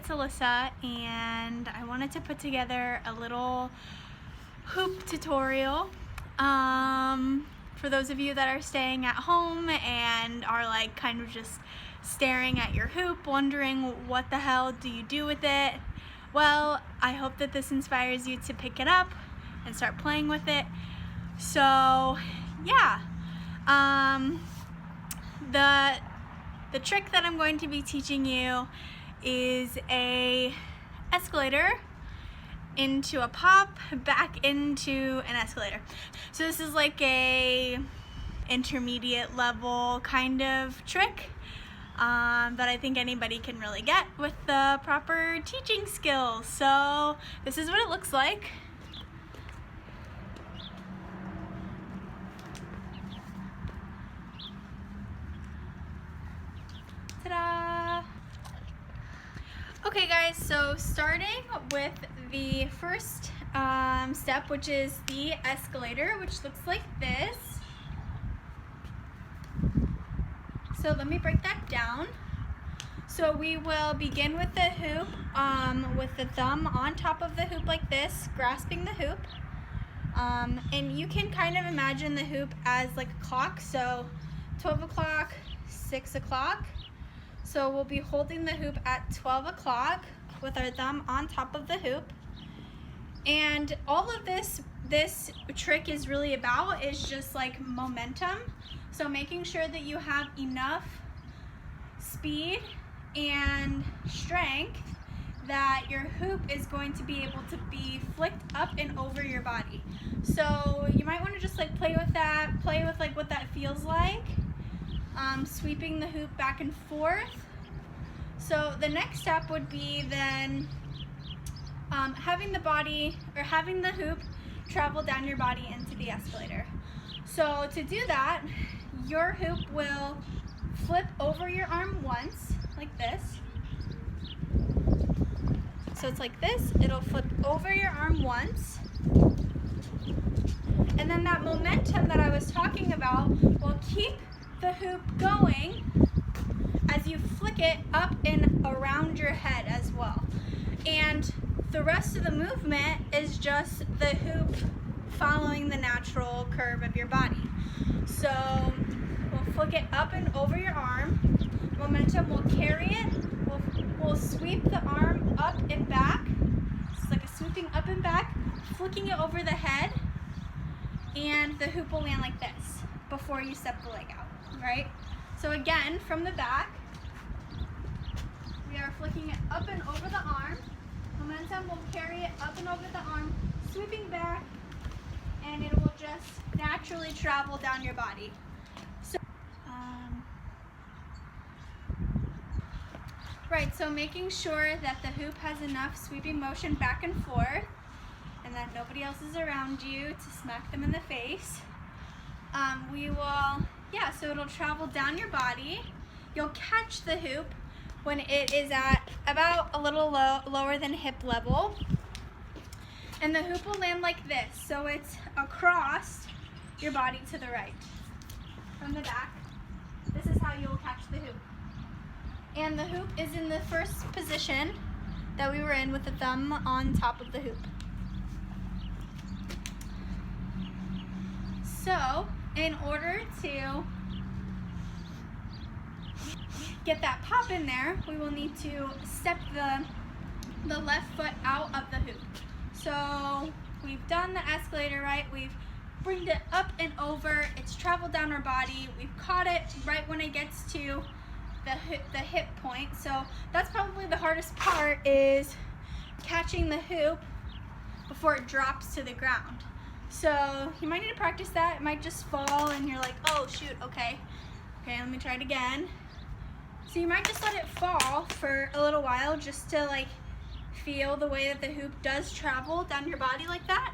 it's Alyssa, and I wanted to put together a little hoop tutorial for those of you that are staying at home and are like kind of just staring at your hoop, wondering what the hell do you do with it. Well, I hope that this inspires you to pick it up and start playing with it. So yeah, the trick that I'm going to be teaching you is a escalator into a pop, back into an escalator. So this is like a intermediate level kind of trick that I think anybody can really get with the proper teaching skills. So this is what it looks like. Ta-da! Okay guys, so starting with the first step, which is the escalator, which looks like this. So let me break that down. So we will begin with the hoop, with the thumb on top of the hoop like this, grasping the hoop. And you can kind of imagine the hoop as like a clock, so 12 o'clock, 6 o'clock. So we'll be holding the hoop at 12 o'clock with our thumb on top of the hoop. And all of this trick is really about is just like momentum. So making sure that you have enough speed and strength that your hoop is going to be able to be flicked up and over your body. So you might want to just like play with that, play with like what that feels like. Sweeping the hoop back and forth. So the next step would be then having the hoop travel down your body into the escalator. So to do that, your hoop will flip over your arm once, like this. So it's like this, it'll flip over your arm once. And then that momentum that I was talking about will keep the hoop going as you flick it up and around your head as well. And the rest of the movement is just the hoop following the natural curve of your body. So we'll flick it up and over your arm. Momentum will carry it. We'll sweep the arm up and back. It's like a sweeping up and back, flicking it over the head, and the hoop will land like this before you step the leg out, right? So again, from the back, we are flicking it up and over the arm. Momentum will carry it up and over the arm, sweeping back, and it will just naturally travel down your body. So, right, so making sure that the hoop has enough sweeping motion back and forth and that nobody else is around you to smack them in the face. So it'll travel down your body. You'll catch the hoop when it is at about a little lower than hip level. And the hoop will land like this. So it's across your body to the right. From the back, this is how you'll catch the hoop. And the hoop is in the first position that we were in with the thumb on top of the hoop. So, in order to get that pop in there, we will need to step the left foot out of the hoop. So we've done the escalator, right? We've bringed it up and over. It's traveled down our body. We've caught it right when it gets to the hip point. So that's probably the hardest part, is catching the hoop before it drops to the ground. So you might need to practice that. It might just fall and you're like, oh shoot, okay, let me try it again. So you might just let it fall for a little while just to like feel the way that the hoop does travel down your body like that.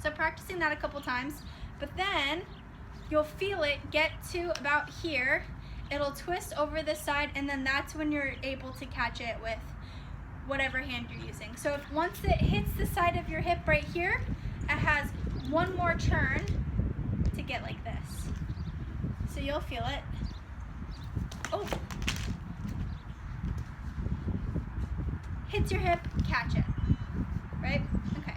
So practicing that a couple times, but then you'll feel it get to about here. It'll twist over this side, and then that's when you're able to catch it with whatever hand you're using. So if once it hits the side of your hip right here, it has one more turn to get like this. So you'll feel it. Oh. Hits your hip, catch it. Right? Okay.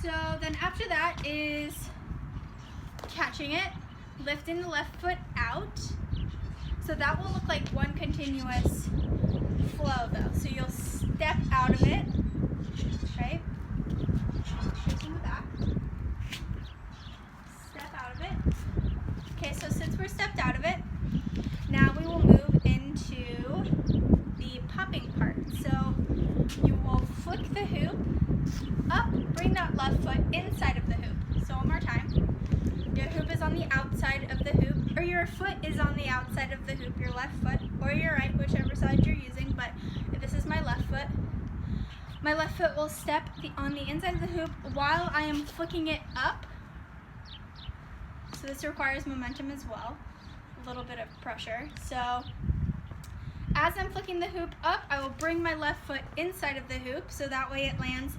So then after that is catching it, lifting the left foot out. So that will look like one continuous flow though. So you'll step out of it, right? Taking the back. Step out of it. Okay, so since we're stepped out of it, now we will move into the popping part. So you will flick the hoop up, bring that left foot inside of the hoop. So one more time. Your hoop is on the outside of the hoop, or your foot is on the outside of the hoop, your left foot, or your right, whichever side you're using, but this is my left foot. My left foot will step on the inside of the hoop while I am flicking it up. So this requires momentum as well, a little bit of pressure. So as I'm flicking the hoop up, I will bring my left foot inside of the hoop so that way it lands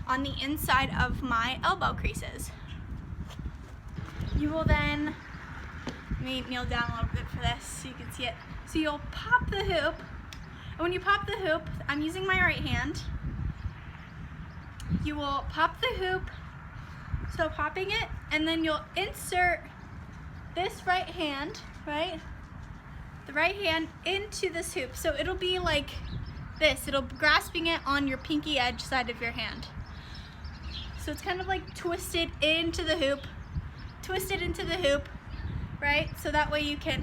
on the inside of my elbow creases. You will then, let me kneel down a little bit for this so you can see it. So you'll pop the hoop, and when you pop the hoop, I'm using my right hand. You will pop the hoop, so popping it, and then you'll insert this right hand, right? The right hand into this hoop. So it'll be like this, it'll be grasping it on your pinky edge side of your hand. So it's kind of like twisted into the hoop, right? So that way you can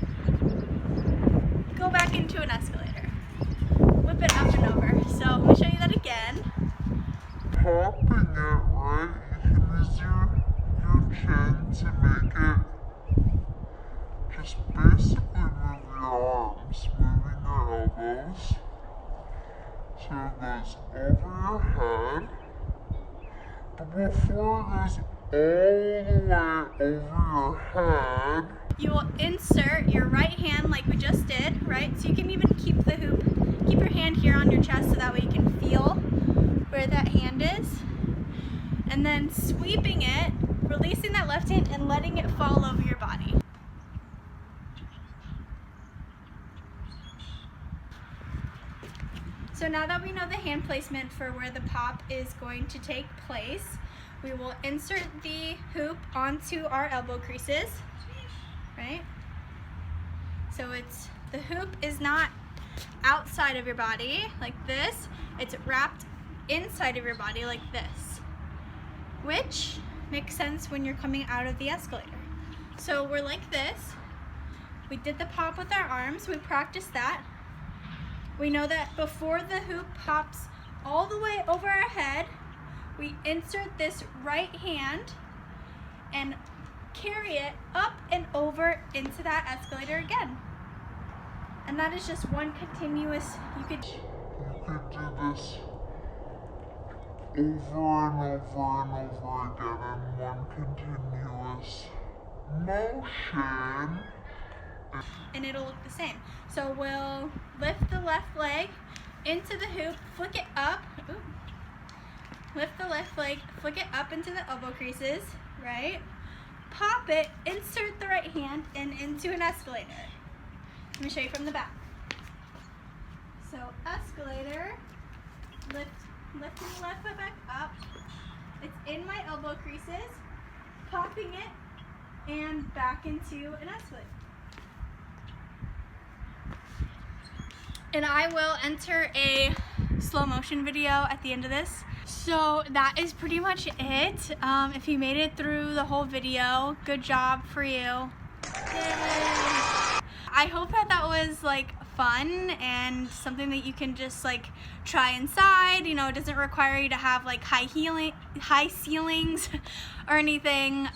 go back into an escalator. Whip it up and over. So let me show you that again. Popping it, right? You can use your chin to make it just basically move your arms, moving your elbows. So it goes over your head. But before it goes all the way over your head, you will insert your right hand like we just did, right? So you can even keep the hoop, keep your hand here on your chest so that way you can feel where that hand is. And then sweeping it, releasing that left hand and letting it fall over your body. So now that we know the hand placement for where the pop is going to take place, we will insert the hoop onto our elbow creases, right? So the hoop is not outside of your body like this, it's wrapped inside of your body like this, which makes sense when you're coming out of the escalator. So we're like this, we did the pop with our arms, we practiced that. We know that before the hoop pops all the way over our head, we insert this right hand and carry it up and over into that escalator again. And that is just one continuous, you could do this over and over and over again in one continuous motion. And it'll look the same. So we'll lift the left leg into the hoop, flick it up. Ooh. Lift the left leg, flick it up into the elbow creases, right? Pop it, insert the right hand, and into an escalator. Let me show you from the back. So escalator, lifting the left foot back up. It's in my elbow creases, popping it, and back into an escalator. And I will enter a slow motion video at the end of this. So that is pretty much it. If you made it through the whole video, good job for you. Yay. I hope that was like fun and something that you can just like try inside. You know, it doesn't require you to have like high ceilings or anything.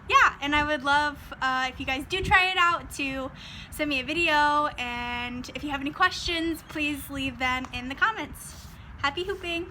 Yeah, and I would love if you guys do try it out to send me a video, and if you have any questions, please leave them in the comments. Happy hooping!